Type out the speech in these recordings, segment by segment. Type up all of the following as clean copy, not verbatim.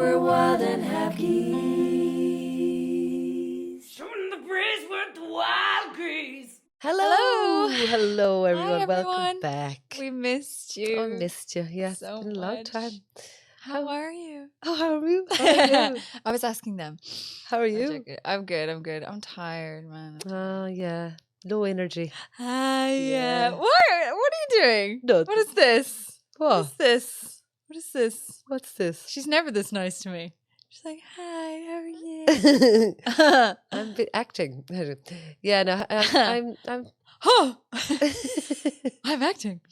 We're wild and have geese. Showing the breeze with the wild geese. Hello, everyone. Hi, Welcome everyone. back. We missed you. Oh, I missed you. Yeah, so it's been a long time. How are you? Oh, how are you? How are you? I was asking them. How are I'm you? joking. I'm good. I'm tired, man. Oh, yeah. Low energy. Hi. Yeah. What are you doing? Nothing. What is this? What What? is this? What is this? What's this? She's never this nice to me. She's like, hi, how are you? I'm acting. Yeah, no, I'm. Oh, I'm acting.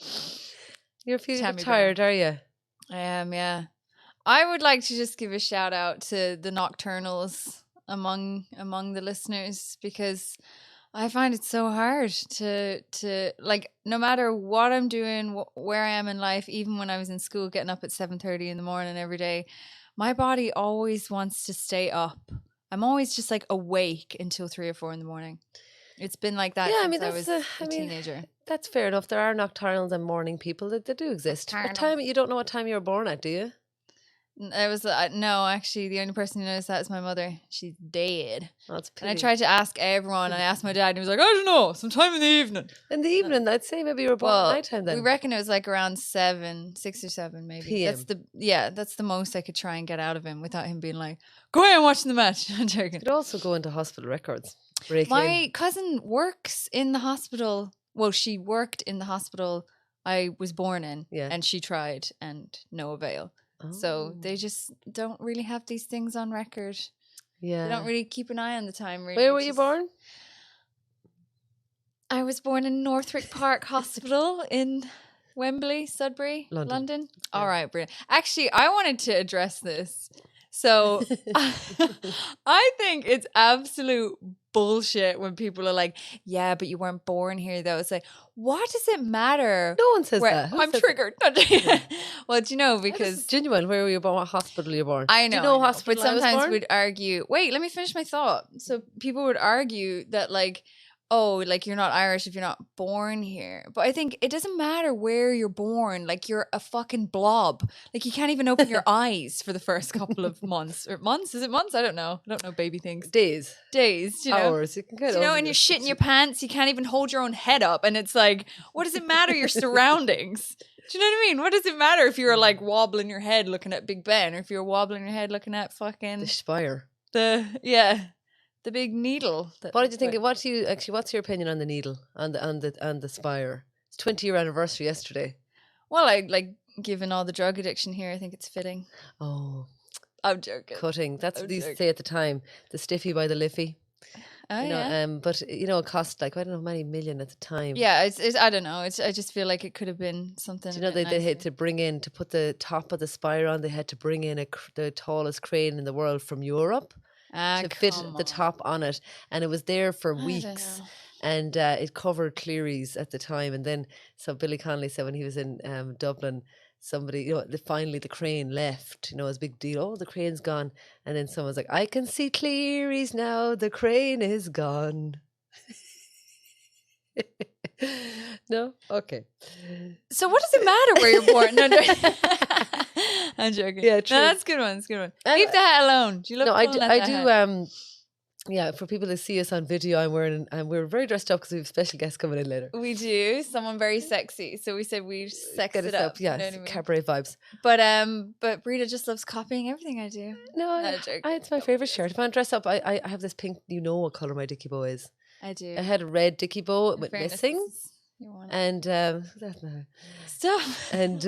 You're feeling a Tell bit me tired, are you? I am, yeah. I would like to just give a shout out to the nocturnals among the listeners, because I find it so hard to like, no matter what I'm doing, where I am in life, even when I was in school getting up at 7:30 in the morning every day, my body always wants to stay up. I'm always just like awake until 3 or 4 in the morning. It's been like that since I was a teenager. That's fair enough. There are nocturnals and morning people that do exist. What time? You don't know what time you were born at, do you? I was no, actually, the only person who knows that is my mother. She's dead. That's a pity. And I tried to ask everyone. I asked my dad, and he was like, "I don't know, sometime in the evening." In the evening, I'd say maybe you were born at nighttime then. We reckon it was like around 6 or 7, maybe. PM. That's the most I could try and get out of him without him being like, "Go ahead and watch the match." I'm joking. You could also go into hospital records. My cousin works in the hospital. Well, she worked in the hospital I was born in, and she tried, and no avail. Oh. So they just don't really have these things on record. Yeah. They don't really keep an eye on the time. Really. Where were you born? I was born in Northwick Park Hospital in Wembley, Sudbury, London. Yeah. All right, Breda. Actually, I wanted to address this. So I think it's absolute bullshit when people are like, yeah, but you weren't born here though. It's like, what does it matter? No one says that. I'm triggered. Well, do you know, because genuine, where were you born? What hospital you born? I know. Do you know what hospital but sometimes I was born? we'd argue, wait, let me finish my thought. So people would argue that, like, oh, like, you're not Irish if you're not born here. But I think it doesn't matter where you're born. Like, you're a fucking blob. Like, you can't even open your eyes for the first couple of months. Or months? Is it months? I don't know baby things. Days. Do you know? Hours. You can get and you're shitting your pants. You can't even hold your own head up. And it's like, what does it matter, your surroundings? Do you know what I mean? What does it matter if you're like wobbling your head looking at Big Ben, or if you're wobbling your head looking at fucking... the spire. The big needle. What did you think? What's your opinion on the needle, on the spire? It's 20-year anniversary yesterday. Well, given all the drug addiction here, I think it's fitting. Oh, I'm joking. Cutting. That's what they used to say at the time. The stiffy by the liffy. Oh, but it cost like, I don't know, many million at the time. Yeah, it's I don't know. I just feel like it could have been something. Do you know they had to put the top of the spire on? They had to bring in the tallest crane in the world from Europe. To fit the top on it, and it was there for weeks, and it covered Cleary's at the time. And then, so Billy Connolly said when he was in Dublin, somebody, finally the crane left. It was a big deal. Oh, the crane's gone. And then someone's like, I can see Cleary's now. The crane is gone. No? Okay. So what does it matter where you're born? No. I'm joking. Yeah, true. No, that's a good one. Leave the hat alone. Do you look? No, I do. Yeah, for people to see us on video, we're very dressed up because we have special guests coming in later. We do. Someone very sexy. So we said we'd sex it up. Yeah, you know what I mean? Cabaret vibes. But Breda just loves copying everything I do. No, it's my favourite shirt. If I dress up, I have this pink. You know what colour my dicky bow is? I do. I had a red dicky bow with missing. And stop and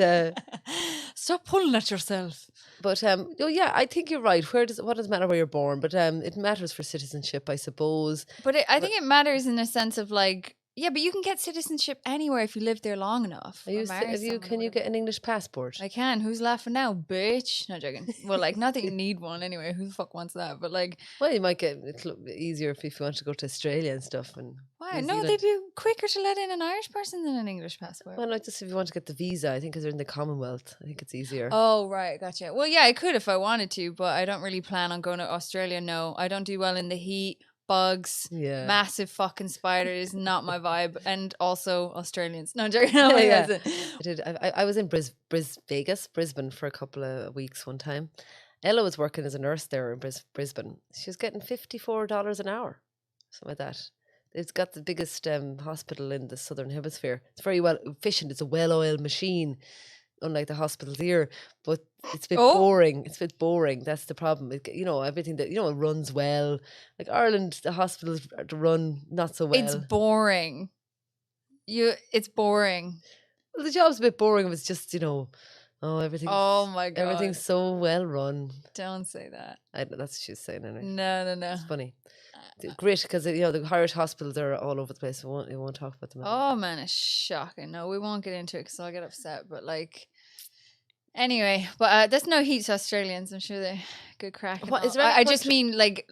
stop pulling at yourself. But I think you're right. What does it matter where you're born? But it matters for citizenship, I suppose. But I think it matters in a sense of like, yeah, but you can get citizenship anywhere if you live there long enough. Can you get an English passport? I can. Who's laughing now, bitch? Not joking. Well, like, not that you need one anyway. Who the fuck wants that? But like, well, you might get it easier if you want to go to Australia and stuff. And why? No, they'd be quicker to let in an Irish person than an English passport. Well, not just if you want to get the visa. I think because they're in the Commonwealth, I think it's easier. Oh, right, gotcha. Well, yeah, I could if I wanted to, but I don't really plan on going to Australia. No, I don't do well in the heat. Bugs, massive fucking spiders, not my vibe, and also Australians. No, joking. No, I did. I was in Brisbane for a couple of weeks one time, Ella was working as a nurse there in Brisbane. She was getting $54 an hour, something like that. It's got the biggest hospital in the southern hemisphere. It's very well efficient. It's a well-oiled machine, unlike the hospitals here. But it's a bit boring. It's a bit boring. That's the problem. Everything that, it runs well. Like Ireland, the hospitals are to run not so well. It's boring. It's boring. Well, the job's a bit boring. It was just, everything's... Oh my God. Everything's so well run. Don't say that. That's what she's saying anyway. No. It's funny. Great, because the Irish hospitals are all over the place. We won't talk about them. Oh man, it's shocking. No, we won't get into it because I'll get upset. But anyway, but there's no heat to Australians. I'm sure they're good crack. What is there? I just mean like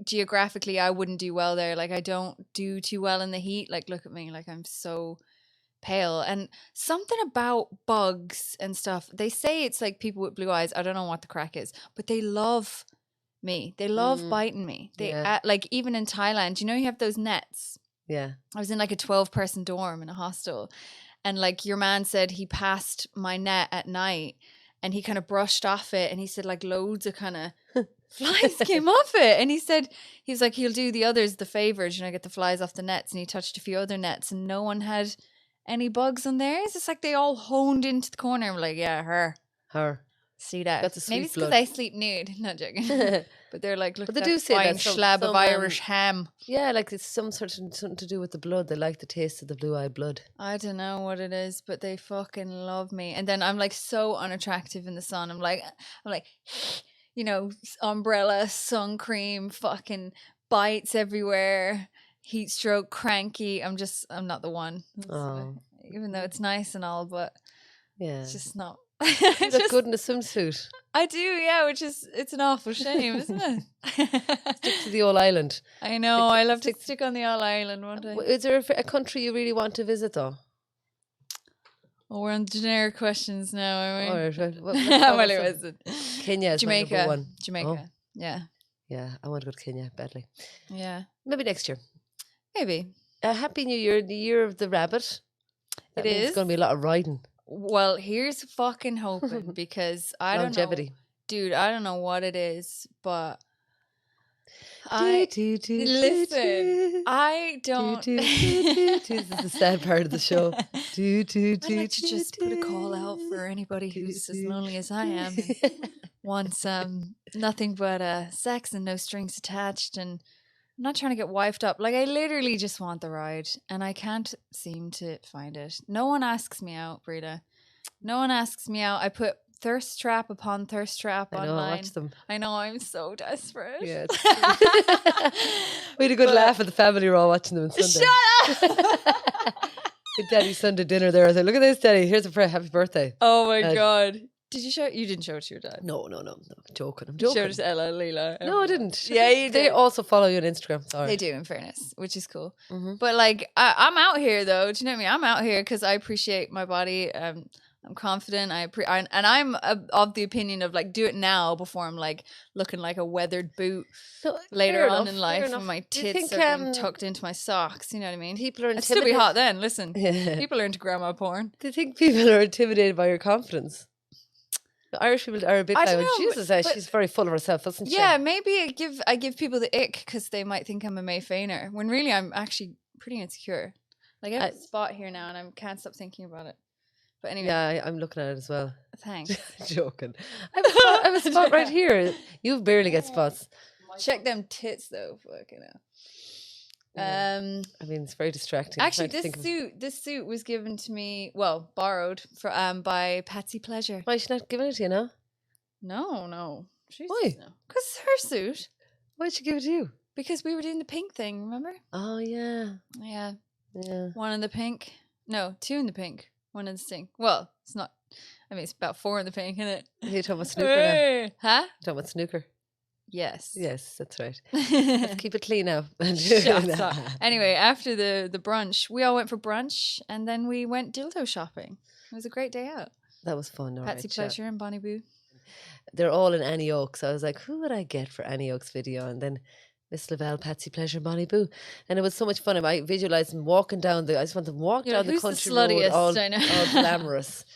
geographically, I wouldn't do well there. Like I don't do too well in the heat. Like look at me, like I'm so pale. And something about bugs and stuff. They say it's like people with blue eyes. I don't know what the crack is, but they love me. They love biting me. They like even in Thailand, you have those nets. Yeah. I was in like a 12-person dorm in a hostel, and like your man said he passed my net at night and he kind of brushed off it, and he said like loads of kind of flies came off it, and he was like he'll do the others the favors, get the flies off the nets, and he touched a few other nets and no one had any bugs on theirs. It's like they all honed into the corner. I'm like, yeah, her. See that? Maybe it's because I sleep nude. Not joking. But they're like, look, but they do say fine that slab of Irish ham. Yeah, like it's something to do with the blood. They like the taste of the blue-eyed blood. I don't know what it is, but they fucking love me. And then I'm like so unattractive in the sun. I'm like, umbrella, sun cream, fucking bites everywhere, heat stroke, cranky. I'm not the one. Even though it's nice and all, but it's just not. You look good in a swimsuit. I do, yeah, it's an awful shame, isn't it? Stick to the old island. I know, I love to stick on the old island one day. Is there a country you really want to visit though? Oh, we're on generic questions now, are we? All right. Well, it wasn't. Kenya is my number one. Jamaica. Yeah. Yeah, I want to go to Kenya badly. Yeah. Maybe next year. Maybe. Happy New Year, the year of the rabbit. That means is. It's going to be a lot of riding. Well, here's fucking hoping because I don't know. Longevity. Dude, I don't know what it is, but listen, I don't. This is the sad part of the show. I'd like to just put a call out for anybody who's as lonely as I am and wants nothing but sex and no strings attached, and I'm not trying to get wifed up. Like I literally just want the ride, and I can't seem to find it. No one asks me out, Breda. No one asks me out. I put thirst trap upon thirst trap online. I watch them. I know, I'm so desperate. Yeah. We had a good laugh at the family. We're all watching them on Sunday. Shut up! With Daddy's Sunday dinner there. I said, look at this, Daddy. Here's a happy birthday. Oh my God. Did you show it? You didn't show it to your dad? No. I'm joking. You showed it to Ella, Leela. No, I didn't. Yeah, you did. They also follow you on Instagram. Sorry. They do, in fairness, which is cool. Mm-hmm. But like, I'm out here though. Do you know what I mean? I'm out here because I appreciate my body. I'm confident. And I'm of the opinion of like do it now before I'm like looking like a weathered boot later on in life when my tits are being tucked into my socks. You know what I mean? People are intimidated. It'd still be hot then. Listen, people are into grandma porn. Do you think people are intimidated by your confidence? The Irish people are a bit like, Jesus, she's very full of herself, isn't she? Yeah, maybe I give people the ick because they might think I'm a May Feiner when really I'm actually pretty insecure. Like I have a spot here now and I can't stop thinking about it. But anyway. Yeah, I'm looking at it as well. Thanks. Joking. I have a spot right here. You barely get spots. Check them tits though. Fucking hell. Yeah. I mean, it's very distracting. Actually, this suit was given to me, well, borrowed by Patsy Pleasure. Why is she not giving it to you now? No. Why? Because it's her suit. Why'd she give it to you? Because we were doing the pink thing, remember? Oh, yeah. Yeah. Yeah. One in the pink. No, two in the pink. One in the stink. Well, it's not. I mean, it's about four in the pink, isn't it? You're talking about snooker now? Huh? You're talking about snooker? Yes. Yes, that's right. Let's keep it clean now. Anyway, after the brunch, we all went for brunch and then we went dildo shopping. It was a great day out. That was fun. Patsy Pleasure and Bonnie Boo. They're all in Annie Oaks. So I was like, who would I get for Annie Oaks video? And then Miss Lavelle, Patsy Pleasure, Bonnie Boo. And it was so much fun. I visualised them walking down I just want them to walk down the country road all glamorous.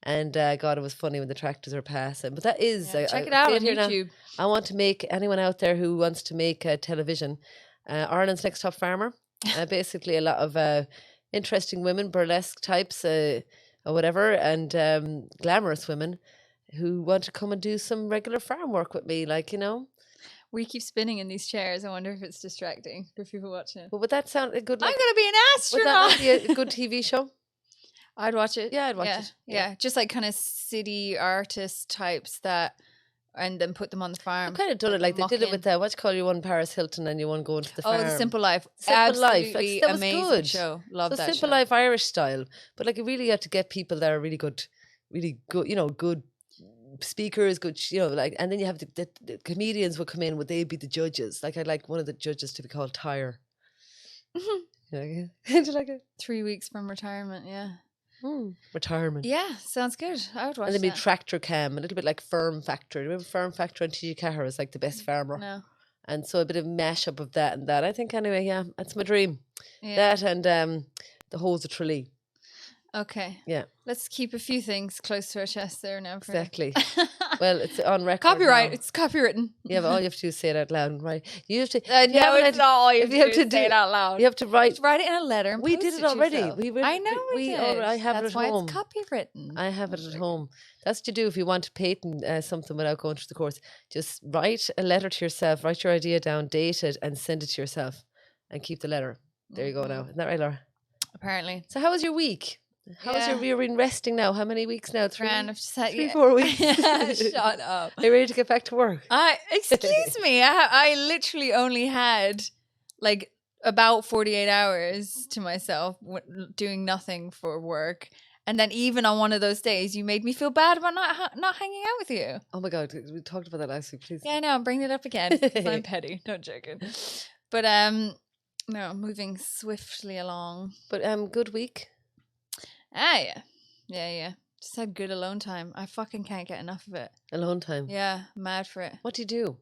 And God, it was funny when the tractors were passing. But that is check it out say on here now, YouTube. I want to make anyone out there who wants to make television. Ireland's Next Top Farmer. Basically, a lot of interesting women, burlesque types, or whatever, and glamorous women who want to come and do some regular farm work with me, like, you know. We keep spinning in these chairs. I wonder if it's distracting for people watching. But would that sound a good? I'm Like, gonna be an would that astronaut. not be a good TV show? I'd watch it. Yeah, I'd watch it. Yeah, just like kind of city artist types that, and then put them on the farm. I've kind of done it like they did it with what you call you one Paris Hilton and you one going to the farm. Oh, The Simple Life. Simple Life. Absolutely That was amazing good. show. Love So that Simple show. Life Irish style, but like you really have to get people that are really good, you know, good speakers, good, you know, like, and then you have the comedians would come in. Would they be the judges? Like I'd like one of the judges to be called Tyre. You like it? Do you like it? 3 weeks from retirement. Yeah. Retirement. Yeah, sounds good. I would watch And then be that. Tractor Cam, a little bit like Firm Factor. Remember Firm Factor and TG Cahir was like the best farmer. No. And so a bit of mashup of that and that. I think anyway, yeah, that's my dream. Yeah. That and the Hose of Tralee. Okay. Yeah. Let's keep a few things close to our chest there now. Exactly. Well, it's on record. Copyright. now. It's copywritten. Yeah, but all you have to do is say it out loud, right? You have to. No, it's not all you have to do. Say it out loud. You have to write. Just write it in a letter. And We post did it already. yourself. I know we did. I have That's it at home. That's why it's copywritten. I have it at home. That's what you do if you want to patent something without going through the course. Just write a letter to yourself, write your idea down, date it, and send it to yourself, and keep the letter. There you go. Now, isn't that right, Laura? Apparently. So, how was your week? How was you've been resting now? How many weeks now? 3, I've just had, 4 weeks. Shut up. Are you ready to get back to work? Excuse me. I literally only had like about 48 hours to myself doing nothing for work. And then even on one of those days, you made me feel bad about not hanging out with you. Oh my God, we talked about that last week, please. Yeah, I know. I'm bringing it up again. 'Cause I'm petty. Not joking. But no, moving swiftly along. But good week. Yeah. Just had good alone time. I fucking can't get enough of it. Alone time. Yeah, mad for it. What do you do?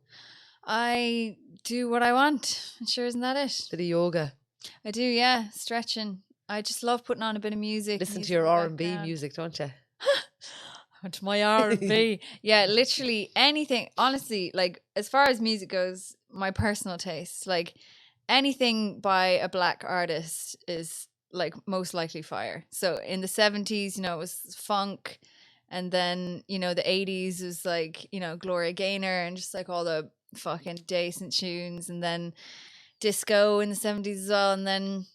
I do what I want. Sure, isn't that it? Bit of yoga. I do, yeah. Stretching. I just love putting on a bit of music. Listen to your R&B music, don't you? To my R&B. Yeah, literally anything. Honestly, like as far as music goes, my personal taste, like anything by a black artist is like most likely fire. So in the 70s, you know, it was funk, and then, you know, the 80s was like, you know, Gloria Gaynor and just like all the fucking decent tunes, and then disco in the 70s as well, and then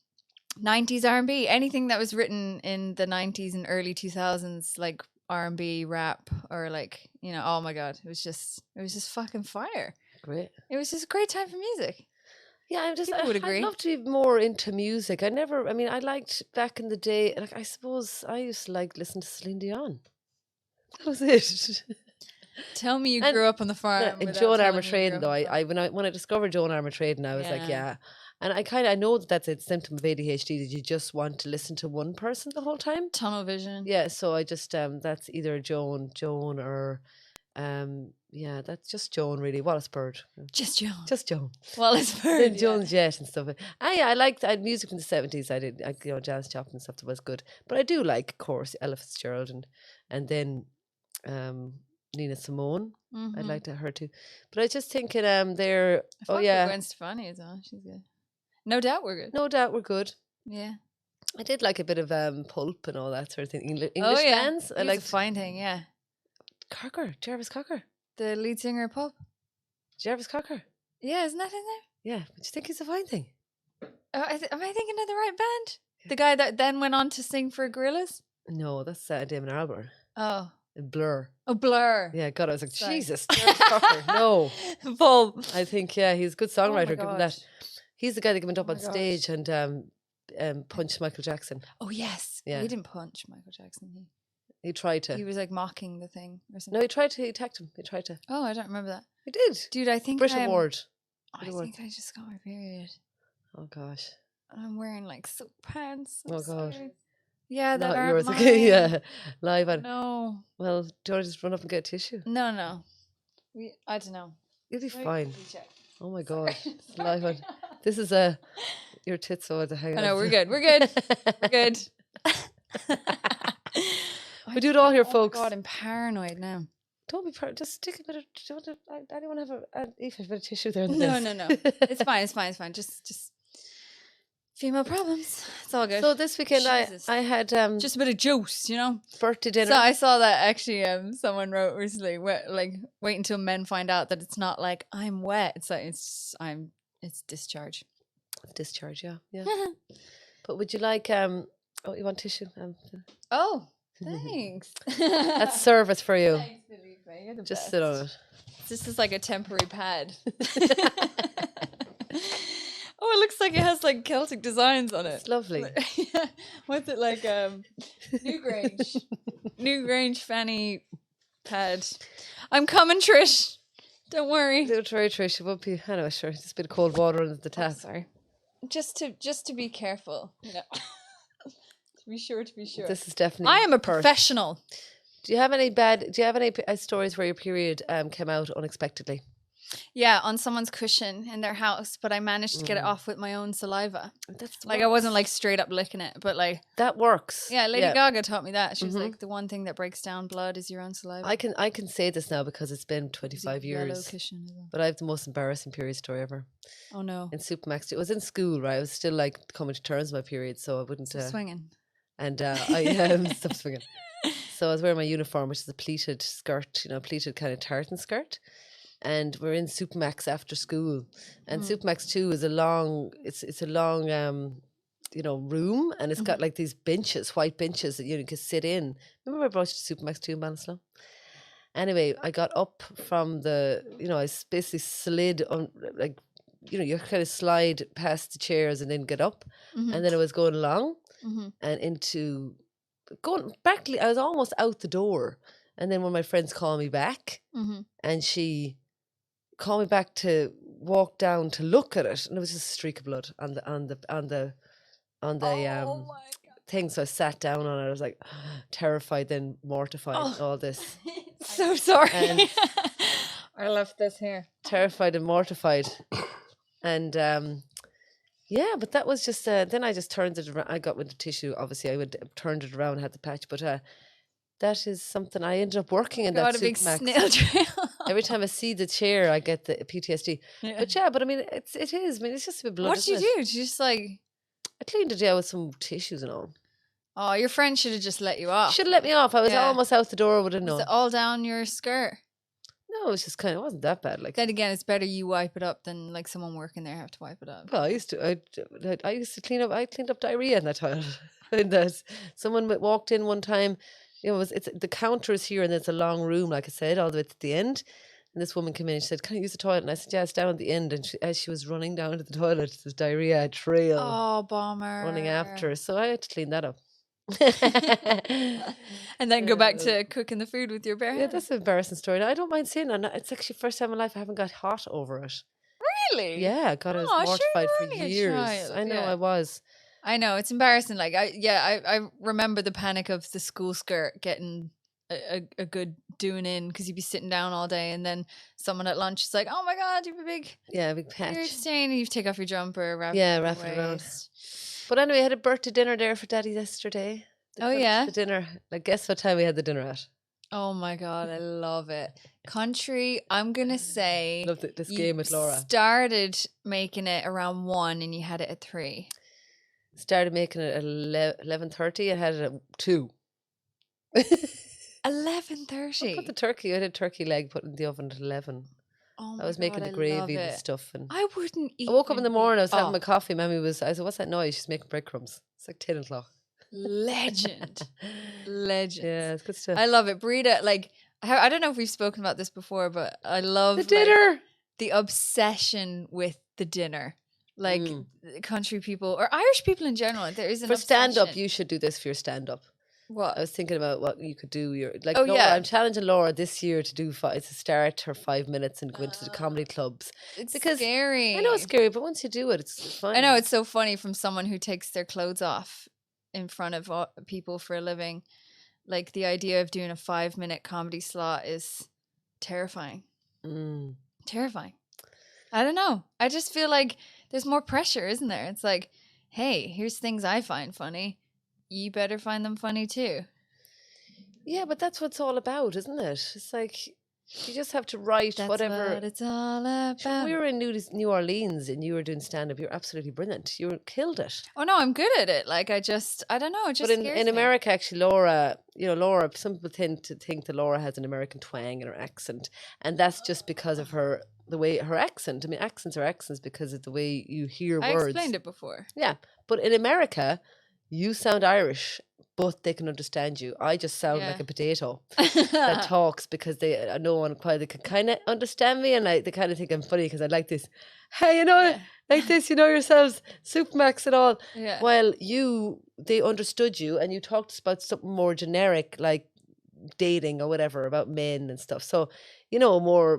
90s R&B, anything that was written in the 90s and early 2000s, like R&B, rap, or like, you know, oh my God, it was just fucking fire. Great. It was just a great time for music. Yeah, People would agree. I'd love to be more into music. I liked back in the day, like I suppose I used to like listen to Celine Dion. That was it. Tell me you grew up on the farm. And without Joan telling me you Armatrading grew though, up on the farm. when I discovered Joan Armatrading, I was like, yeah. And I know that that's a symptom of ADHD, that you just want to listen to one person the whole time. Tunnel vision. Yeah, so I just that's either Joan or yeah, that's just Joan really. Wallace Bird. Just Joan. Just Joan. Wallace Then Bird. Joan Jett and stuff. Yeah, I had music from the 70s. You know, Janis Joplin and stuff that was good. But I do like, of course, Ella Fitzgerald and then Nina Simone. Mm-hmm. I'd like to her too. But I was just thinking they're Gwen Stefani as well. She's good. No doubt we're good. No doubt we're good. Yeah. I did like a bit of Pulp and all that sort of thing. English bands. I like liked a fine thing, yeah. Jarvis Cocker. The lead singer of Pulp. Jarvis Cocker. Yeah, isn't that in there? Yeah, but you think he's a fine thing? Am I thinking of the right band? The guy that then went on to sing for Gorillaz? No, that's Damon Albarn. Oh. Blur. Oh, Blur. Yeah, God, I was like, Sorry. Jesus, Jarvis Cocker. No. Pulp. I think, yeah, he's a good songwriter. Give him that. gosh. He's the guy that went up Oh on my gosh. stage and punched Michael Jackson. Oh, yes. Yeah. He didn't punch Michael Jackson. He tried to. He was like mocking the thing or something. No, he tried to. He attacked him. He tried to. Oh, I don't remember that. He did. Dude, I think Brit I'm- Award. I think I just got my period. Oh gosh. And I'm wearing like silk pants. Oh, God. Sorry. Yeah, that Not aren't yours. mine. Okay, yeah. Live on. No. Well, do you want to just run up and get a tissue? No. I don't know. You'll be Let me fine. quickly check. Oh my God. Live on. Sorry. This is your tits over the hang. I know, we're good. We're good. We're good. I We do it all here, Oh my folks. God, I'm paranoid now. Don't be just stick a bit of. Do you want to, anyone have a bit of tissue there? No. It's fine. Just female problems. It's all good. So this weekend Jesus. I had Just a bit of juice, you know. birthday dinner. So I saw that actually. Someone wrote recently, wait until men find out that it's not like I'm wet. It's like it's discharge. Discharge, yeah. But would you like you want tissue? Oh, thanks. That's service for you. Thanks, Felipe. You're the Just best. sit on it. This is like a temporary pad. Oh, it looks like it has like Celtic designs on it. It's lovely. Yeah. What's it like? Newgrange fanny pad. I'm coming, Trish. Don't worry. Don't worry, Trish. It won't be. Anyway, sure. Just a bit of cold water under the tap. Sorry. Just to be careful, you know. To be sure. This is definitely. I am a professional. Do you have any stories where your period came out unexpectedly? Yeah, on someone's cushion in their house, but I managed to get it off with my own saliva. That's like I wasn't like straight up licking it, but like that works. Yeah, Lady Gaga taught me that. She was like, the one thing that breaks down blood is your own saliva. I can say this now because it's been 25 years. Cushion as well. But I have the most embarrassing period story ever. Oh no! In Supremacs, it was in school, right? I was still like coming to terms with my period, so I wouldn't swinging. And I stop swinging. So I was wearing my uniform, which is a pleated skirt, pleated kind of tartan skirt. And we're in Supremacs after school, and Supremacs 2 is a long room, and it's got like these benches, white benches that you can sit in. Remember I brought you to Supremacs 2 in Ballinasloe? Anyway, I got up from I basically slid on, like, you kind of slide past the chairs and then get up, and then I was going along and going back. I was almost out the door, and then one of my friends called me back, and she called me back to walk down to look at it, and it was just a streak of blood on the thing. So I sat down on it. I was like terrified, then mortified. All this. So sorry. I left this here. Terrified and mortified, and but that was just. Then I just turned it around. I got with the tissue. Obviously, I turned it around, had the patch, but. That is something I ended up working in. That a big Supremacs. snail trail. Every time I see the chair, I get the PTSD. Yeah. But I mean, it is. I mean, it's just a bit blood. What did you do? Did you just like? I cleaned it with some tissues and all. Oh, your friend should have just let you off. Should have let me off. I was almost out the door. Would have known. Was it all down your skirt? No, it was just it wasn't that bad. Like then again, it's better you wipe it up than like someone working there have to wipe it up. Well, I used to clean up. I cleaned up diarrhea in that toilet. And that someone walked in one time. It's the counter is here, and it's a long room, like I said, all the way to the end. And this woman came in and she said, "Can I use the toilet?" And I said, "Yeah, it's down at the end." And as she was running down to the toilet, this diarrhea trail running after her. So I had to clean that up. And then go back to cooking the food with your bare hands. Yeah, that's an embarrassing story. Now, I don't mind saying that. It's actually the first time in my life I haven't got hot over it. Really? Yeah, God, I was mortified for years. I know, I was. I know, it's embarrassing. Like I remember the panic of the school skirt getting a good doing in because you'd be sitting down all day, and then someone at lunch is like, "Oh my God, you have a big patch. You're stain," and you take off your jumper, wrap it around. But anyway, I had a birthday dinner there for Daddy yesterday. The dinner. Like, guess what time we had the dinner at? Oh my God, I love it. Country, I'm gonna say. Love this game with Laura. Started making it around 1 and you had it at 3. Started making it at 11:30 and had it at 2. 11:30. I put the turkey. I had a turkey leg put in the oven at 11. Oh I was making the gravy and stuff, and I wouldn't eat. I woke up in the morning. I was having my coffee. I said, "What's that noise?" She's making breadcrumbs. It's like 10 o'clock. Legend. Yeah, it's good stuff. I love it. Breda, like, I don't know if we've spoken about this before, but I love the dinner. The obsession with the dinner. Like country people or Irish people in general, there is an for stand up. You should do this for your stand up. What? I was thinking about what you could do. Laura, I'm challenging Laura this year to do to start her 5 minutes and go into the comedy clubs. It's scary. I know it's scary, but once you do it, it's fun. I know it's so funny from someone who takes their clothes off in front of people for a living. Like the idea of doing a 5-minute comedy slot is terrifying. Terrifying. I don't know. I just feel like there's more pressure, isn't there? It's like, hey, here's things I find funny. You better find them funny too. Yeah, but that's what it's all about, isn't it? It's like you just have to write That's whatever. what it's all When about. we were in New Orleans and you were doing stand up, you're absolutely brilliant. You killed it. Oh no, I'm good at it. Like I don't know. It just But in scares me. America, actually, Laura, Laura, some people tend to think that Laura has an American twang in her accent, and that's just because of the way her accent. I mean, accents are accents because of the way you hear I words. explained it before. Yeah, but in America, you sound Irish, but they can understand you. I just sound like a potato that talks because no one quite they can kind of understand me, and they kind of think I'm funny because I like this. Hey, like this, yourselves, Supremacs and all. Yeah. While they understood you, and you talked about something more generic like dating or whatever about men and stuff. So, more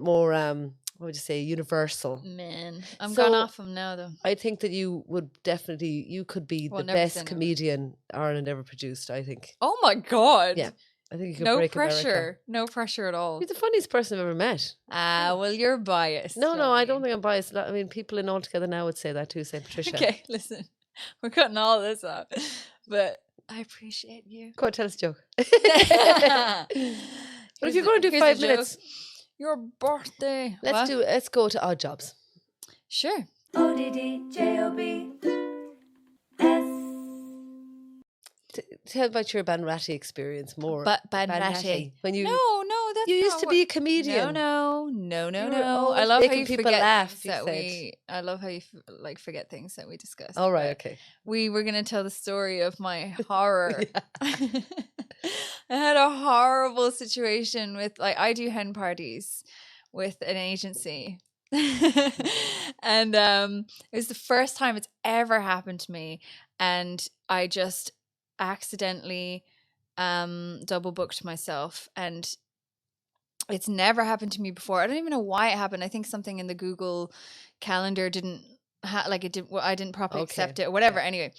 what would you say, universal. Man, I'm So, gone off him now though. I think that you could be the never say best never. comedian Ireland ever produced, I think. Oh my god. Yeah. I think you could No break pressure. America. No pressure at all. You're the funniest person I've ever met. Well, you're biased. No, I don't Johnny. think I'm biased. I mean, people in All Together Now would say that too, St. Patricia. Okay, listen. We're cutting all this out. But I appreciate you. Go on, tell us a joke. But But if you're going to do 5 minutes, your birthday. let's go to Odd Jobs. Sure. ODDJOBS. Tell about your Banratty experience more. Banratty. When you No, that's you not used to be a comedian. No. were I always love how making you people forget laugh, things you that said. I love how you forget things that we discussed. All right, but okay. We were gonna tell the story of my horror. I had a horrible situation with I do hen parties with an agency. And it was the first time it's ever happened to me, and I just accidentally double booked myself, and it's never happened to me before. I don't even know why it happened. I think something in the Google calendar didn't I didn't properly accept it or whatever. Anyway,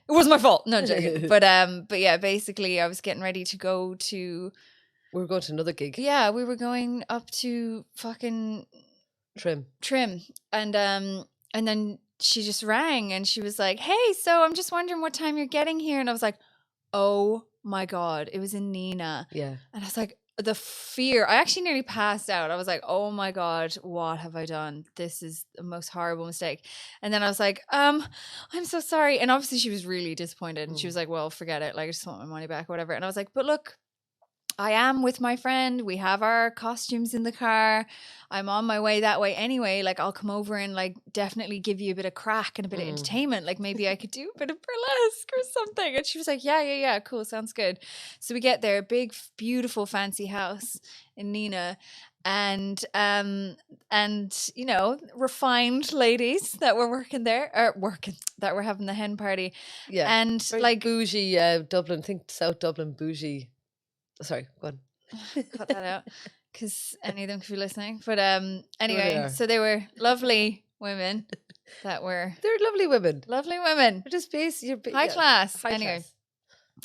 it wasn't my fault. No, I'm joking. But yeah, basically I was getting ready to go to We were going to another gig. Yeah, we were going up to fucking Trim. And then she just rang and she was like, "Hey, so I'm just wondering what time you're getting here." And I was like, "Oh my God." It was in Nina. Yeah. And I was like, the fear, I actually nearly passed out. I was like, "Oh my God, what have I done? This is the most horrible mistake." And then I was like, "I'm so sorry." And obviously she was really disappointed, and she was like, "Well, forget it. Like, I just want my money back or whatever." And I was like, "But look, I am with my friend. We have our costumes in the car. I'm on my way that way anyway. Like, I'll come over and definitely give you a bit of crack and a bit of entertainment. Like, maybe I could do a bit of burlesque or something." And she was like, yeah, cool, sounds good. So we get there, big, beautiful, fancy house in Nina, and refined ladies that were working there, that were having the hen party. Yeah. And very bougie Dublin, think South Dublin bougie. Sorry, go on. Cut that out because any of them could be listening. But anyway, so they were lovely women that were. They're lovely women. Lovely women. They're just high class. High class.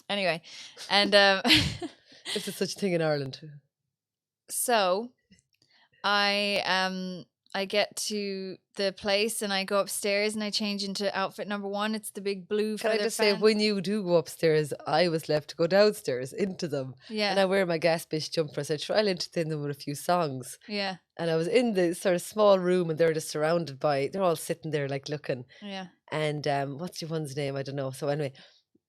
Anyway, and if there's such a thing in Ireland. So I get to the place and I go upstairs and I change into outfit number 1. It's the big blue feather Can I just fan. say, when you do go upstairs, I was left to go downstairs into them. Yeah. And I wear my gas bitch jumper, so I try to entertain them with a few songs. Yeah. And I was in the sort of small room and they're just surrounded by, they're all sitting there looking. Yeah. And what's your one's name? I don't know. So anyway,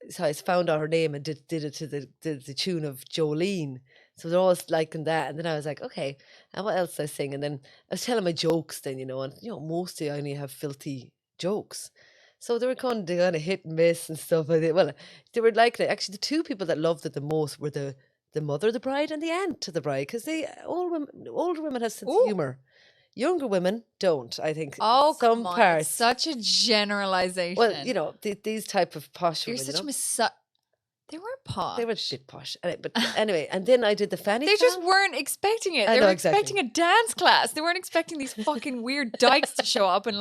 so I found out her name and did it to the tune of Jolene. So they're all liking that. And then I was like, okay, and what else do I sing? And then I was telling my jokes then, and mostly I only have filthy jokes. So they were kind of hit and miss and stuff like that. Well, they were liking it. Actually, the two people that loved it the most were the mother of the bride and the aunt to the bride, because older women have sense of humour. Younger women don't, I think. Oh, some come on. parts. It's such a generalization. Well, these type of posh You're women. such a They weren't posh. They were shit posh. But anyway, and then I did the fanny. They just weren't expecting it. They were expecting a dance class. They weren't expecting these fucking weird dykes to show up, and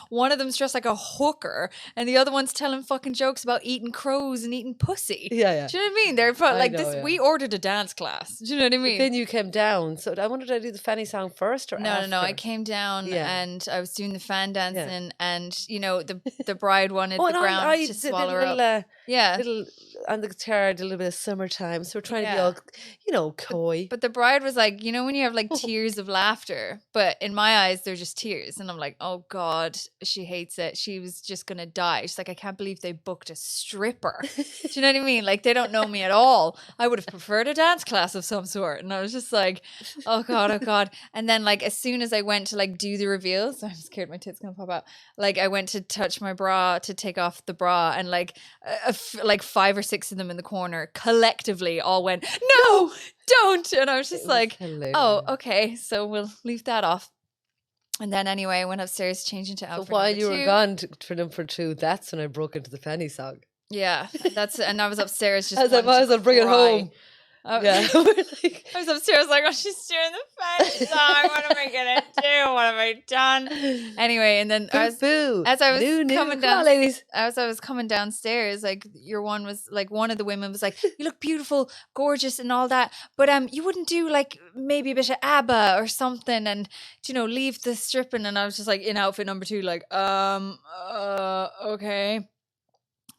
one of them's dressed like a hooker and the other one's telling fucking jokes about eating crows and eating pussy. Yeah. Do you know what I mean? They're this. Yeah. We ordered a dance class. Do you know what I mean? But then you came down. So I wondered, did I do the fanny song first or after? No. I came down and I was doing the fan dancing, and the bride wanted the ground to swallow her up. Little on the guitar, a little bit of summertime. So we're trying to be all, coy. But the bride was like, when you have like tears of laughter, but in my eyes, they're just tears. And I'm like, oh God, she hates it. She was just going to die. She's like, I can't believe they booked a stripper. Do you know what I mean? Like, they don't know me at all. I would have preferred a dance class of some sort. And I was just like, oh God, oh God. And then like, as soon as I went to like do the reveal, so I'm scared my tits going to pop out. Like I went to touch my bra to take off the bra, and like, like 5 or 6 of them in the corner collectively all went, no, don't. And I was just like, hilarious. Oh, okay, so we'll leave that off. And then anyway, I went upstairs, changed into outfit. So while you were gone for number 2, that's when I broke into the Fanny song. Yeah, and I was upstairs just as I might as well bring it home. Yeah. I was upstairs like, oh, she's doing the Fanny song. What am I gonna do? What have I done? Anyway, and then as I was coming downstairs, like one of the women was like, you look beautiful, gorgeous, and all that, but you wouldn't do like maybe a bit of ABBA or something, and leave the stripping. And I was just like in outfit number 2, like okay.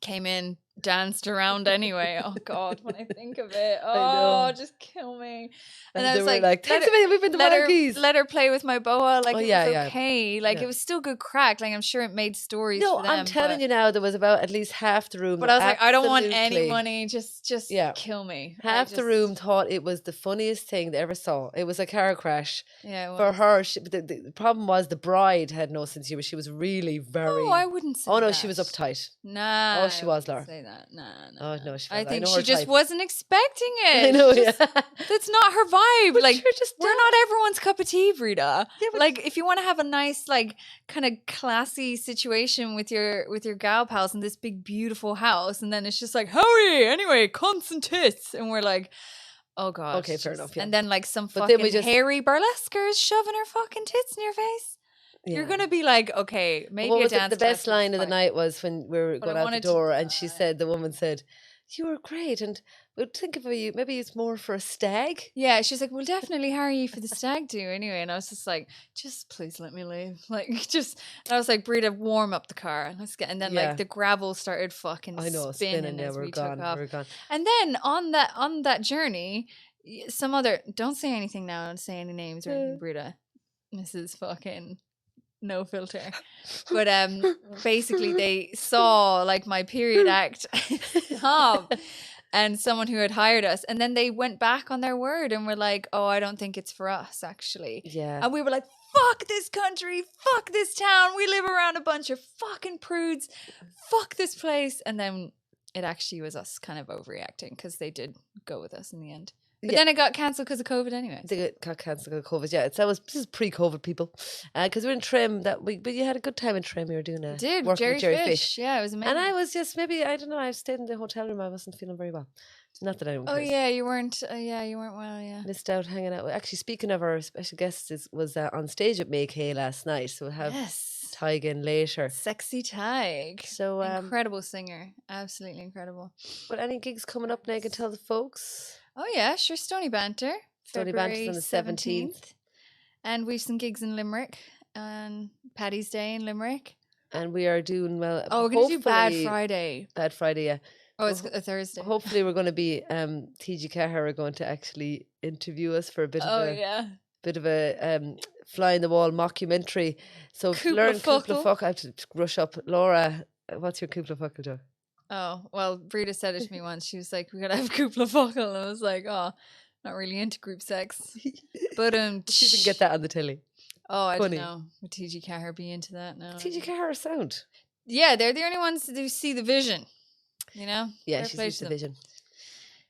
Came in, danced around anyway. Oh God, when I think of it, just kill me. And I was like, thanks a minute, we've been to Geeze. Let her play with my boa. Like it was okay. Like it was still good crack. Like I'm sure it made stories for them. I'm telling you now, there was about at least half the room. But I was like, I don't want any money. Just kill me. Half the room thought it was the funniest thing they ever saw. It was a car crash. Yeah, for her. The problem was the bride had no sense of humor. She was really very. Oh, I wouldn't say. Oh no, that. she was uptight. Nah. Oh, she was, Laura. Say that. Nah. Oh no, she was. I think she just wasn't expecting it. I know. That's not her vibe. But like we're not everyone's cup of tea, Breda. Yeah, like if you want to have a nice, like kind of classy situation with your gal pals in this big beautiful house, and then it's just like, howdy, anyway, cunts and tits, and we're like, oh God. Okay, fair enough. Yeah. And then like some fucking hairy burlesquer is shoving her fucking tits in your face. Yeah. You're gonna be like, okay, maybe a dance. The best line of the night was when we were going out the door, and the woman said, "You were great, and we'll think of you. Maybe it's more for a stag." Yeah, she's like, "We'll definitely hire you for the stag do anyway." And I was just like, "Just please let me leave." Like, and I was like, "Breda, warm up the car. Let's get." And then like the gravel started fucking spinning as we took off. We're gone. And then on that journey, some other, don't say anything now, don't say any names or anything, Breda. Mrs. fucking no filter, but basically they saw like my period act and someone who had hired us, and then they went back on their word and were like, oh, I don't think it's for us actually. Yeah. And we were like, fuck this country, fuck this town, we live around a bunch of fucking prudes, fuck this place. And then it actually was us kind of overreacting because they did go with us in the end. But then it got cancelled because of COVID anyway. They got cancelled because of COVID, yeah. This is pre-COVID, people. Because we were in Trim that week, but you had a good time in Trim. You were doing work with Jerry Fish. Yeah, it was amazing. And I was just, maybe, I don't know, I stayed in the hotel room. I wasn't feeling very well. Not that I don't care. Oh, yeah, you weren't well, yeah. Missed out hanging out. Actually, speaking of our special guest, was on stage at Make Hay last night. So we'll have Tig in later. Sexy Tig. So incredible singer. Absolutely incredible. But any gigs coming up now, you can tell the folks? Oh yeah, sure. Stony Banter. Stony Banter's on the 17th. And we've some gigs in Limerick on Paddy's Day in Limerick. And we are doing well. Oh, we're going to do Bad Friday. Bad Friday, yeah. Oh, it's a Thursday. Hopefully we're going to be, TG Cahir are going to actually interview us for a bit of a fly in the wall mockumentary. So learn Cúpla Focal. I have to rush up. Laura, what's your Cúpla Focal joke? Oh, well, Breda said it to me once. She was like, we got to have Cúpla Focal. And I was like, oh, not really into group sex. But she can get that on the telly. Oh, I don't know. Would TG Cahir be into that? No. TG Cahir are sound. Yeah, they're the only ones who see the vision. You know? Yeah, she sees the vision.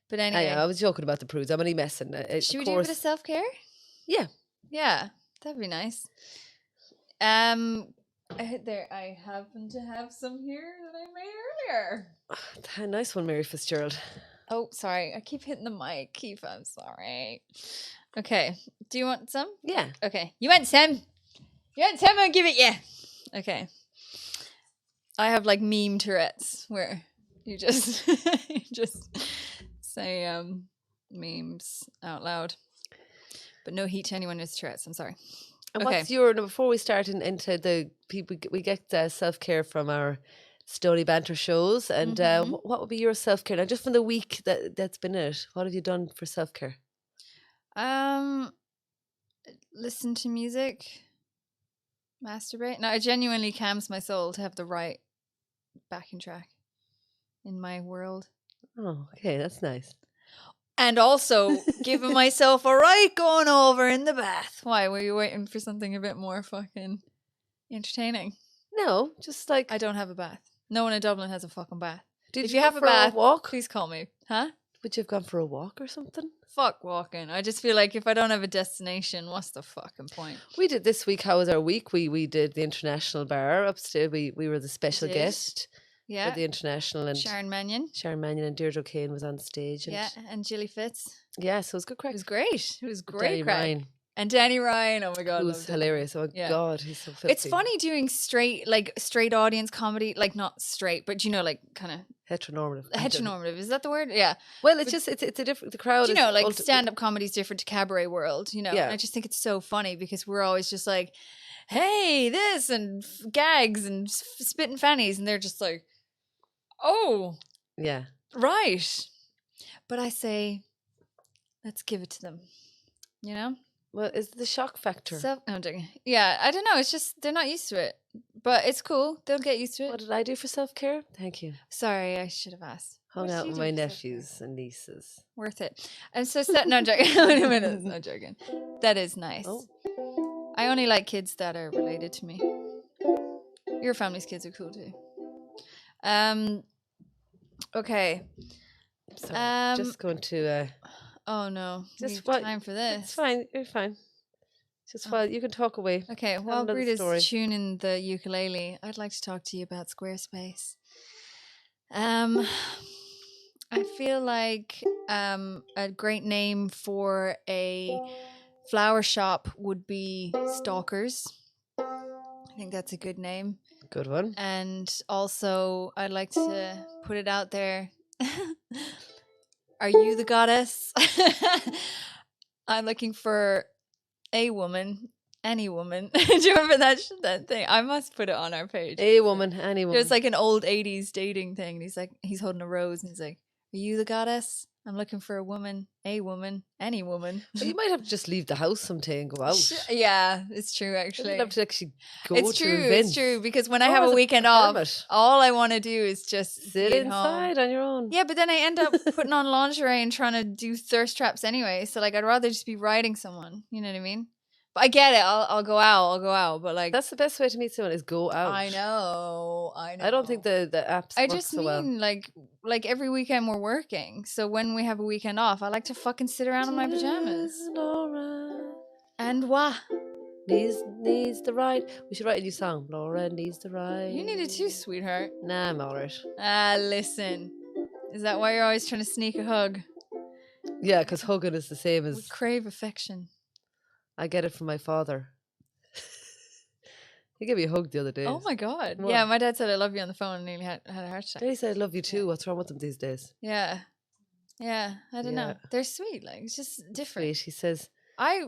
But anyway. I was joking about the prudes. I'm only messing. Should we do a bit of self-care? Yeah. Yeah, that'd be nice. I happen to have some here that I made earlier. Nice one, Mary Fitzgerald. Oh, sorry. I keep hitting the mic. I'm sorry. Okay. Do you want some? Yeah. Okay. You want some? I'll give it you. Okay. I have like meme Tourette's where you just say memes out loud. But no heat to anyone who's Tourette's. I'm sorry. And what's your, before we start into the people, we get self-care from our Stony Banter shows. And Mhm. what would be your self-care? Now, just from the week that's been in it, what have you done for self-care? Listen to music, masturbate. No, it genuinely calms my soul to have the right backing track in my world. Oh, okay, that's nice. And also giving myself a right going over in the bath. Why? Were you waiting for something a bit more fucking entertaining? No, just like... I don't have a bath. No one in Dublin has a fucking bath. Did If you you go have a for bath, walk? please call me. Huh? Would you have gone for a walk or something? Fuck walking. I just feel like if I don't have a destination, what's the fucking point? We did this week. How was our week? We did the International Bar upstairs. We were the special did. guest Yeah. for the International, and Sharon Mannion. And Deirdre O'Kane was on stage. And And Gilly Fitz. yeah, so it was good It crack. was great. It was great Danny crack. Ryan, And Danny Ryan. Oh my god. who's loved him. hilarious. Oh Yeah. God, he's so filthy. It's funny doing straight audience comedy, like not straight, but like kind of Heteronormative. heteronormative. Is that the word? Yeah. Well, it's just it's a different. The crowd. Do you know, like stand-up comedy is different to cabaret world, you know? Yeah. And I just think it's so funny because we're always just like, hey, this and gags and spitting fannies. And they're just like, oh, Yeah. right. But I say, let's give it to them, you know? Well, is the shock factor? No, I'm joking. Yeah, I don't know. It's just they're not used to it. But it's cool. They'll get used to it. What did I do for self-care? Thank you. Sorry, I should have asked. Hung What out did you with do my for self-care? nephews and nieces. Worth it. And so, no, I'm joking. Wait a minute. No, joking. That is nice. Oh. I only like kids that are related to me. Your family's kids are cool too. Okay. So just going to. Oh no. Just We've time for this. It's fine. You're fine. Just while you can talk away. Okay. Tell While another Breda's story. tuning the ukulele, I'd like to talk to you about Squarespace. I feel like a great name for a flower shop would be Stalkers. I think that's a good name. Good one. And also, I'd like to put it out there. Are you the goddess? I'm looking for a woman, any woman. Do you remember that thing? I must put it on our page. A woman, any woman. There's like an old 80s dating thing. And he's holding a rose and he's like, are you the goddess? I'm looking for a woman, any woman. Well, you might have to just leave the house someday and go out. Yeah, it's true You actually. don't have to actually go It's to true, events. it's true. Because when I Go have as a a weekend off, hermit. all I want to do is just Sit be at inside home. on your own. Yeah, but then I end up putting on lingerie and trying to do thirst traps anyway. So like, I'd rather just be riding someone. You know what I mean? But I get it. I'll go out. But like, That's the best way to meet someone is go out. I know. I don't think the apps I work just so mean well. like every weekend we're working. So when we have a weekend off, I like to fucking sit around in my pajamas. Laura And what? needs the ride. We should write a new song. Laura needs the ride. You need it too, sweetheart. Nah, I'm alright. Listen. Is that why you're always trying to sneak a hug? Yeah, because hugging is the same We as crave affection. I get it from my father. He gave me a hug the other day. Oh my god. Come Yeah, on. my dad said I love you on the phone and nearly had a heart attack. He said, I love you too. What's wrong with them these days? Yeah. Yeah. I don't know. Yeah. They're sweet. Like, it's just different. Sweet. He says,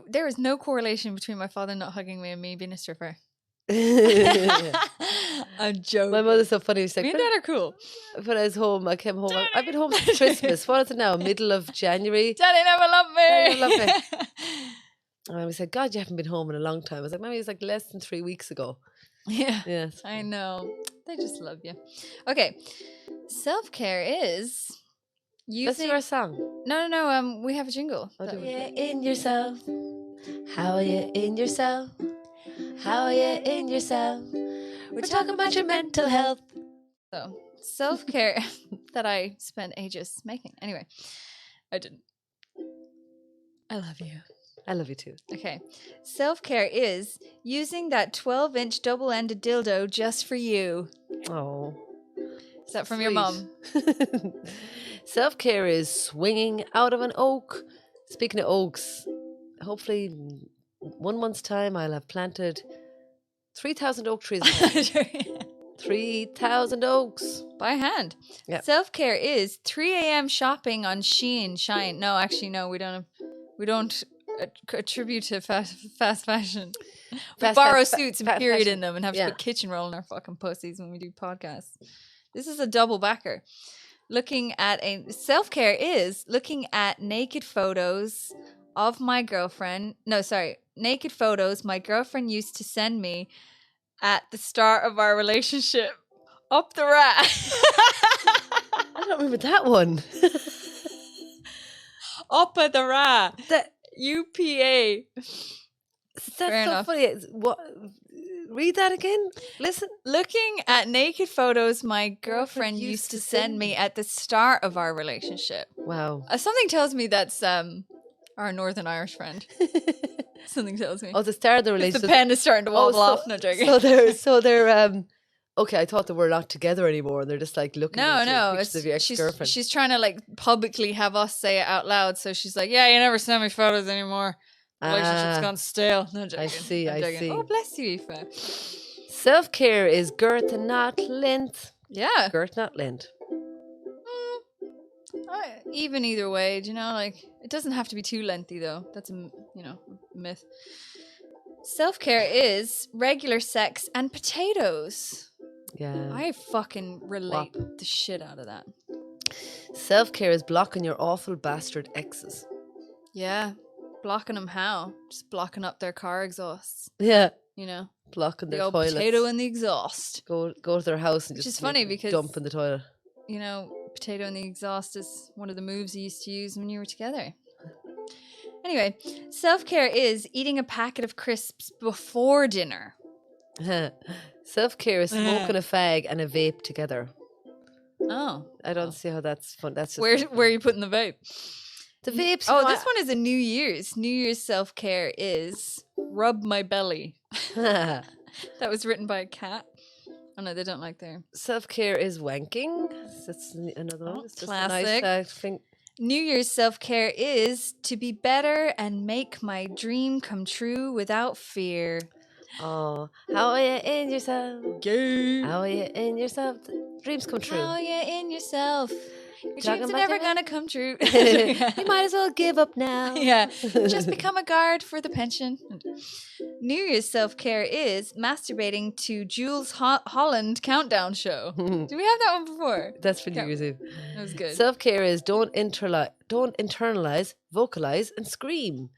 There is no correlation between my father not hugging me and me being a stripper. my I'm joking. mother's so funny. She's like, Me and Dad are cool. when I was home, I came home. I've been home since Christmas. What is it now? Middle of January. Daddy never loved me. Daddy never loved And Mommy said, God, you haven't been home in a long time. I was like, Mommy, it was like less than 3 weeks ago. Yeah. Yes. I know. They just love you. Okay. Self-care is Let's do using... our song. No. We have a jingle. Oh, do we? you in yourself? How are you in yourself? How are you in yourself? We're talking about your mental health. So, self-care that I spent ages making. Anyway, I didn't. I love you. I love you too. Okay. Self-care is using that 12-inch double-ended dildo just for you. Oh. Is that from your mum? Self-care is swinging out of an oak. Speaking of oaks, hopefully in 1 month's time I'll have planted 3,000 oak trees. 3,000 oaks. By hand. Yeah. Self-care is 3 a.m. shopping on Shein. Shine. No, actually, no, we don't a tribute to fast fashion. We borrow suits and period in them and have to put kitchen roll in our fucking pussies when we do podcasts. This is a double backer. Looking at self-care is looking at naked photos of my girlfriend. No, sorry. Naked photos my girlfriend used to send me at the start of our relationship. Up the rat. I don't remember that one. Up at the rat. That UPA. That's so funny. What? Read that again. Listen. Looking at naked photos my girlfriend used to send me at the start of our relationship. Wow. Something tells me that's our Northern Irish friend. Something tells me. Oh, the start of the relationship. The pen is starting to wobble off. No joking. So they're okay, I thought they were not together anymore. They're just like looking at pictures of your ex-girlfriend. She's trying to like publicly have us say it out loud. So she's like, yeah, you never send me photos anymore. Relationship's gone stale. No joking. I see. Oh, bless you, Aoife. Self-care is girth and not length. Yeah. Girth, not length. Even either way, do you know, like, it doesn't have to be too lengthy though. That's a myth. Self-care is regular sex and potatoes. Yeah. I fucking relate the shit out of that. Self-care is blocking your awful bastard exes. Yeah. Blocking them how? Just blocking up their car exhausts. Yeah. You know? Blocking their the old toilets. Potato in the exhaust. Go to their house and Which just is funny because dump in the toilet. You know, potato in the exhaust is one of the moves you used to use when you were together. Anyway, self-care is eating a packet of crisps before dinner. Self-care is smoking a fag and a vape together. Oh. I don't see how that's fun. That's just where are you putting the vape? The vapes. Oh, this one is a New Year's. New Year's self-care is rub my belly. That was written by a cat. Oh no, they don't like their self-care is wanking. That's another one. It's classic. Nice, thing. New Year's self-care is to be better and make my dream come true without fear. Oh, how are you in yourself? Gay. How are you in yourself? Dreams come true. How are you in yourself? Your dreams are never gonna come true. You might as well give up now. Yeah, just become a guard for the pension. New Year's self-care is masturbating to Jules Holland countdown show. Do we have that one before? That's for New Year's Eve. That was good. Self-care is don't internalize, vocalize, and scream.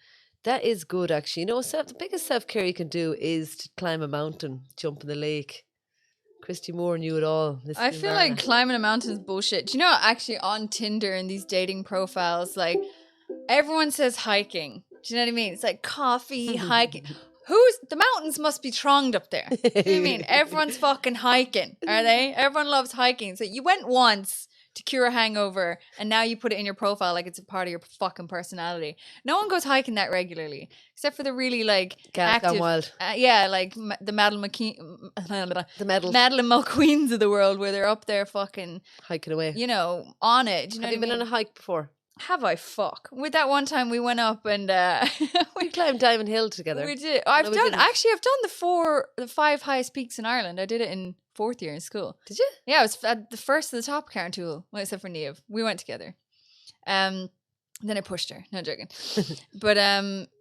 That is good, actually. You know, the biggest self-care you can do is to climb a mountain, jump in the lake. Christy Moore knew it all. I feel like climbing a mountain is bullshit. Do you know, actually on Tinder and these dating profiles, like everyone says hiking. Do you know what I mean? It's like coffee, hiking. The mountains must be thronged up there. Do you know what I mean? Everyone's fucking hiking, are they? Everyone loves hiking. So you went once to cure a hangover and now you put it in your profile like it's a part of your fucking personality. No one goes hiking that regularly except for the really like active, wild. Like the Madeline Mulqueens of the world where they're up there fucking hiking away, you know, on it. Do you know have you been on a hike before? Have I? Fuck. With that one time we went up and we climbed Diamond Hill together. We did. I've done the 5 highest peaks in Ireland. I did it in 4th year in school. Did you? Yeah, I was at the first of the top Carntool, well, except for Niamh. We went together. Then I pushed her. No joking. But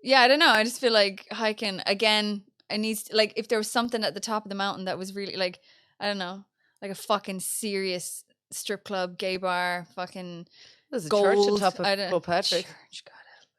yeah, I don't know. I just feel like hiking again. I need like if there was something at the top of the mountain that was really like I don't know, like a fucking serious strip club, gay bar, fucking. There's a gold. church on top of Kilpatrick. Church, God.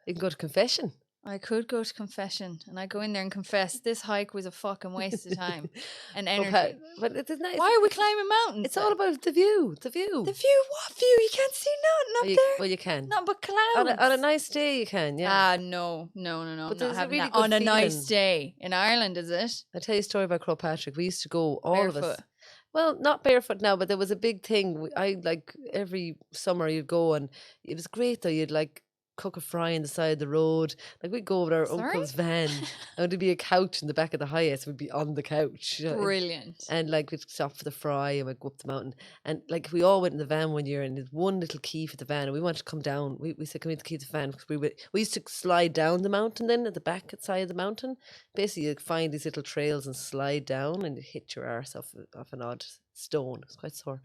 You can go to confession. I could go to confession and I go in there and confess this hike was a fucking waste of time and energy. But it's nice. Why are we climbing mountains? It's all about the view. The view. The view? What view? You can't see nothing up there. Well, you can. Not but clouds. On a nice day, you can. Yeah. No. But I'm not there's having a really that on a good nice feeling. day in Ireland. Is it? I'll tell you a story about Kilpatrick. We used to go all of us. Barefoot. Well, not barefoot now, but there was a big thing. I like every summer you'd go and it was great though. You'd like cook a fry on the side of the road. Like we'd go with our uncle's van and there'd be a couch in the back of the highest. We'd be on the couch. You know, Brilliant. And like we'd stop for the fry and we'd go up the mountain. And like we all went in the van one year and there's one little key for the van and we wanted to come down. We said, come in the key to the van because we used to slide down the mountain then at the back side of the mountain. Basically you'd find these little trails and slide down and you'd hit your arse off an odd stone. It was quite sore.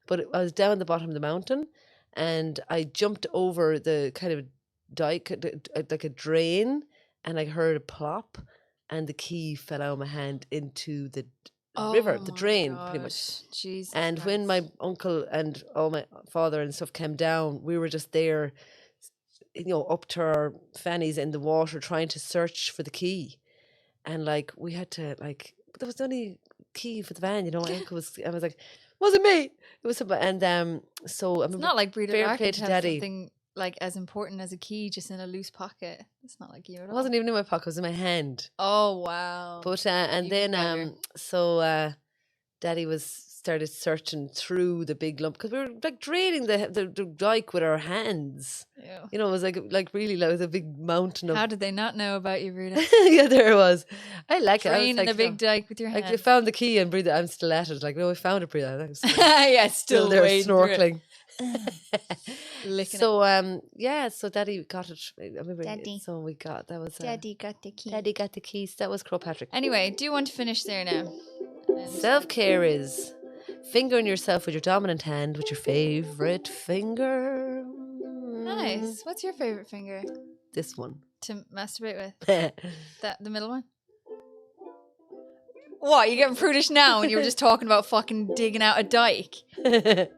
But I was down the bottom of the mountain and I jumped over the kind of dike, like a drain, and I heard a plop, and the key fell out of my hand into the river, the drain, pretty much. Jesus and Christ. when my uncle and all my father and stuff came down, we were just there, up to our fannies in the water trying to search for the key. And like we had to but there was the only key for the van, my uncle was, I was like, wasn't me. It was somebody. And so it's not like Breda fair Larkin play to to have Daddy. something like as important as a key just in a loose pocket. It's not like you at It all. wasn't even in my pocket, it was in my hand. Oh wow. But and Even then better. Daddy started searching through the big lump, because we were like draining the dike with our hands. Ew. It was like really like a big mountain of. How did they not know about you, Breda? Yeah, there it was. I like it. I was Draining like, a big dike with your hand. like we found the key and Breda, I'm still at it. Like, no, we found it, Breda. I'm Yeah, still there wading through it. snorkeling. Licking So Daddy got it. I remember. Daddy. So we got that was. Daddy got the key. Daddy got the keys. That was Crow Patrick. Anyway, do you want to finish there now? Self-care is fingering yourself with your dominant hand with your favorite finger. Nice. What's your favorite finger This one. to masturbate with? The middle one? What, you getting prudish now when you were just talking about fucking digging out a dike?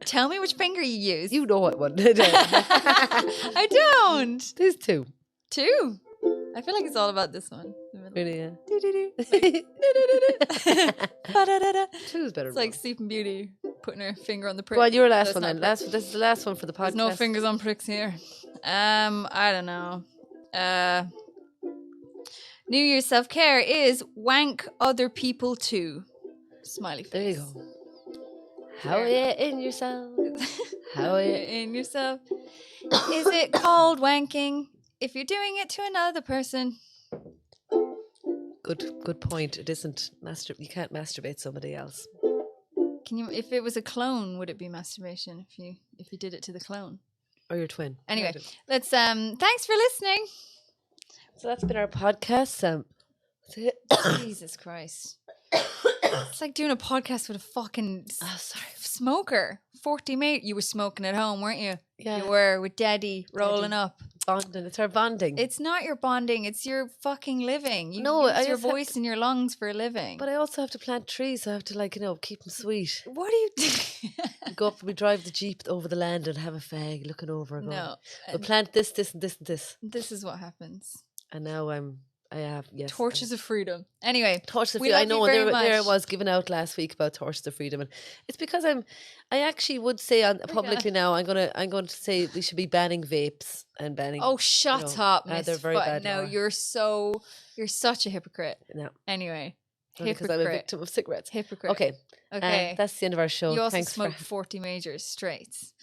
Tell me which finger you use. You know what one. I don't. There's two. Two. I feel like it's all about this one. The middle. Really, yeah. Ba-da-da-da. Two's better. It's like Sleeping Beauty putting her finger on the prick. Go on, your No, last it's one not then. a prick. This is the last one for the podcast. There's no fingers on pricks here. I don't know. New Year's self-care is wank other people too. Smiley face. There you go. How are you in yourself? How are you? in yourself? Is it called wanking if you're doing it to another person? Good point. It isn't you can't masturbate somebody else. Can you? If it was a clone, would it be masturbation? If you did it to the clone? Or your twin. Anyway, let's. Thanks for listening. So that's been our podcast. Jesus Christ. It's like doing a podcast with a fucking smoker. 40 mate. You were smoking at home, weren't you? Yeah. You were with Daddy rolling up. Bonding. It's our bonding. It's not your bonding. It's your fucking living. You No, use I your just have voice in your lungs for a living. But I also have to plant trees. So I have to keep them sweet. What do you do? We go up, we drive the Jeep over the land and have a fag looking over and going, No. we'll plant this, this, and this, and this. This is what happens. And now I have, yes. Torches of freedom. Anyway, Torches of we Freedom. I love you know, very and there I much. was giving out last week about Torches of Freedom, and it's because I actually would say publicly now I'm going to say we should be banning vapes and banning. oh, shut up, Miss. they're very Fu- bad. No, Laura. you're such a hypocrite. No, Anyway, only because I'm a victim of cigarettes. Hypocrite. Okay, Okay. that's the end of our show. You also Thanks smoke 40 majors straights.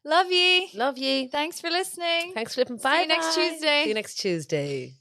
Love ye. love ye. Thanks for listening. Thanks for flipping. See you next Bye-bye. Tuesday. See you next Tuesday.